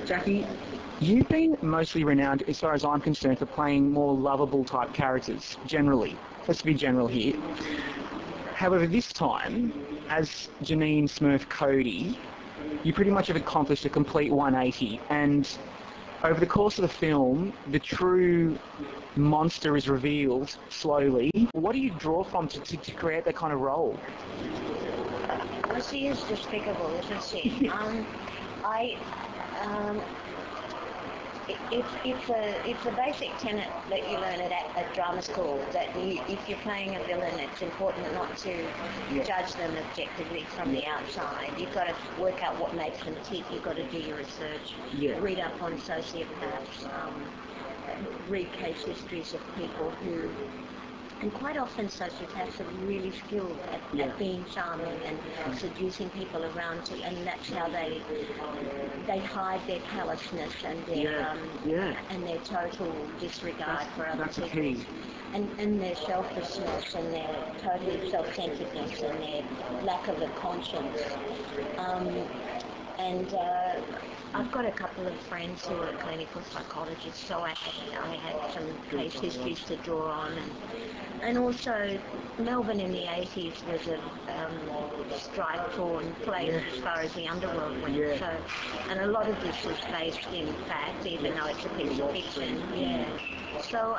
Jackie, you've been mostly renowned, as far as I'm concerned, for playing more lovable type characters, generally. Let's be general here. However, this time, as Janine Smurf Cody, you pretty much have accomplished a complete 180, and over the course of the film, the true monster is revealed slowly. What do you draw from to create that kind of role? Well, she is despicable, isn't she? It's a basic tenet that you learn at drama school, that if you're playing a villain, it's important not to judge them objectively from the outside. You've got to work out what makes them tick. You've got to do your research, read up on sociopaths, read case histories of people who... And quite often sociopaths are really skilled at being charming and seducing people around you, and that's how they hide their callousness and their total disregard for other people. And their selfishness and their total self-centeredness and their lack of a conscience. I've got a couple of friends who are clinical psychologists, so I had some case histories to draw on, and also Melbourne in the 80s was a strike-torn place as far as the underworld went. So, and a lot of this is based in fact, even though it's a piece of fiction. So.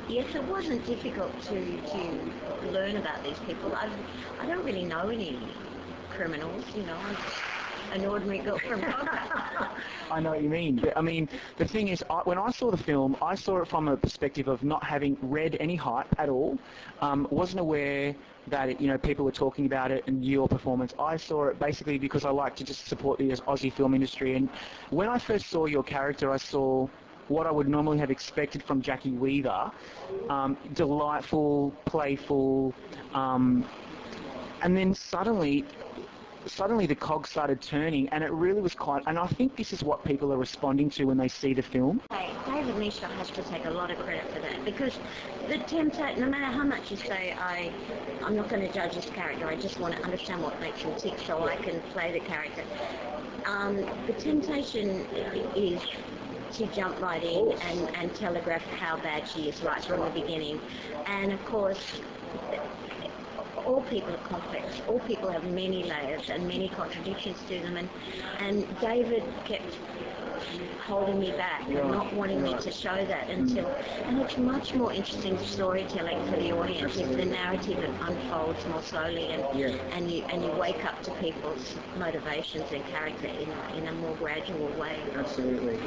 Yes, it wasn't difficult to learn about these people. I don't really know any criminals, I'm just an ordinary girl from I know what you mean. But, I mean, the thing is, when I saw the film, I saw it from a perspective of not having read any hype at all. Wasn't aware that people were talking about it and your performance. I saw it basically because I like to just support the Aussie film industry. And when I first saw your character, I saw what I would normally have expected from Jacki Weaver. Delightful, playful, and then suddenly the cogs started turning, and it really was quite... And I think this is what people are responding to when they see the film. David Misha has to take a lot of credit for that, because the temptation, no matter how much you say, I'm not going to judge this character, I just want to understand what makes him tick so I can play the character. The temptation is to jump right in and telegraph how bad she is right from the beginning. And of course, all people are complex. All people have many layers and many contradictions to them. And David kept holding me back and not wanting me to show that until... And it's much more interesting storytelling for the audience if the narrative unfolds more slowly and you wake up to people's motivations and character in a more gradual way. Absolutely.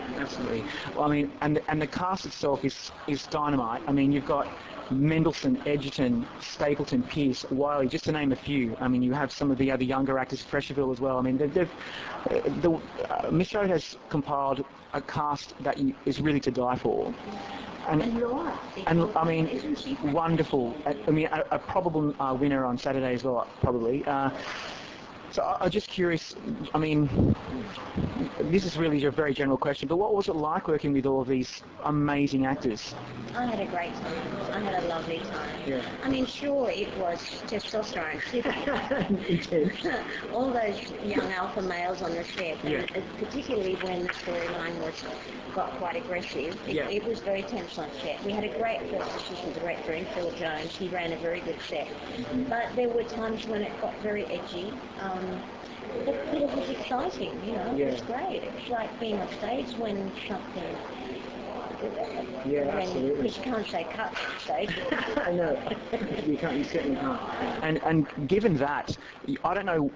Well, I mean, and the cast itself is dynamite. I mean, you've got Mendelsohn, Edgerton, Stapleton, Pearce, Wiley, just to name a few. I mean, you have some of the other younger actors, Fresherville as well. I mean, Michaud has compiled a cast that is really to die for. And Laura. And I mean, wonderful. I mean, a probable winner on Saturday as well, probably. So I'm just curious, I mean, this is really a very general question, but what was it like working with all of these amazing actors? I had a great time. I had a lovely time. Yeah. I mean, sure, it was testosterone. All those young alpha males on the set, and particularly when the storyline got quite aggressive, it was very tense on set. We had a great first assistant director in Phil Jones. He ran a very good set. But there were times when it got very edgy. But it was exciting, it was great. It's like being on stage when something... absolutely. Which you can't say cut stage. I know. You certainly can't. And given that, I don't know,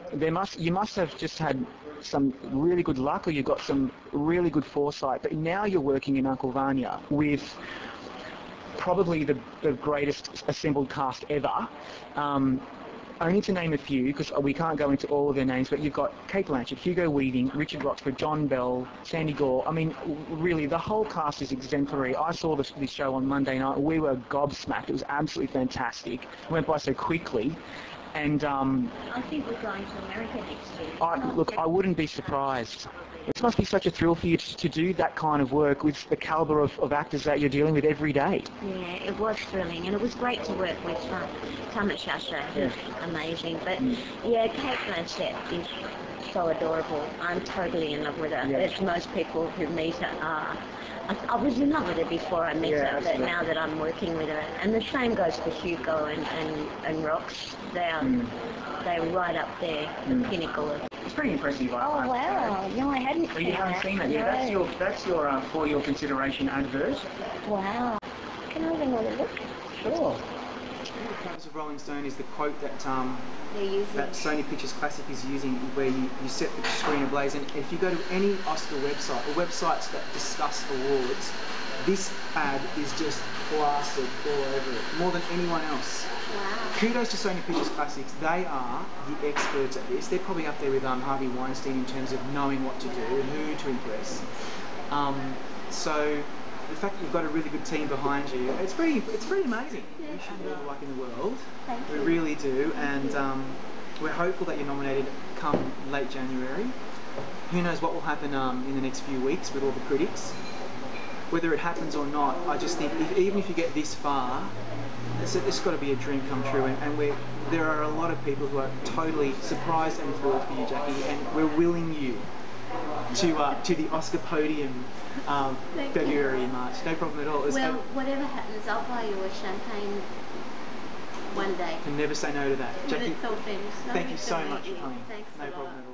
you must have just had some really good luck, or you've got some really good foresight, but now you're working in Uncle Vanya with probably the greatest assembled cast ever. Only to name a few, because we can't go into all of their names, but you've got Kate Blanchett, Hugo Weaving, Richard Roxburgh, John Bell, Sandy Gore. I mean, really, the whole cast is exemplary. I saw this show on Monday night. We were gobsmacked. It was absolutely fantastic. It went by so quickly. And I think we're going to America next year. Look, I wouldn't be surprised. It must be such a thrill for you to do that kind of work with the calibre of actors that you're dealing with every day. Yeah, it was thrilling, and it was great to work with Thomas Shasha. He's amazing. But Kate Blanchett so adorable. I'm totally in love with her. Yeah. As most people who meet her are. I was in love with her before I met Yeah, her, but absolutely. now that I'm working with her, and the same goes for Hugo and Rox. They're right up there, the pinnacle of. It's pretty impressive. Oh wow! No, I hadn't Oh, seen you haven't that. seen that yet? No. That's your for your consideration advert. Wow. Can I have another look? Sure. The purpose of Rolling Stone is the quote that They're using. that Sony Pictures Classic is using, where you set the screen ablaze. And if you go to any Oscar website, or websites that discuss awards, this ad is just plastered all over it, more than anyone else. Wow. Kudos to Sony Pictures Classics. They are the experts at this. They're probably up there with Harvey Weinstein in terms of knowing what to do and who to impress. So the fact that you've got a really good team behind you, it's pretty amazing. Yeah. We should all the luck in the world. Thank We you. really do, and we're hopeful that you're nominated come late January. Who knows what will happen in the next few weeks with all the critics. Whether it happens or not, I just think even if you get this far, it's got to be a dream come true, and there are a lot of people who are totally surprised and thrilled for you, Jackie, and we're willing you to the Oscar podium February and March. No problem at all. Well, whatever happens, I'll buy you a champagne one day. Can never say no to that. When Jackie, it's all finished. thank you Nice so to much meet for coming. Thanks No a lot. problem at all.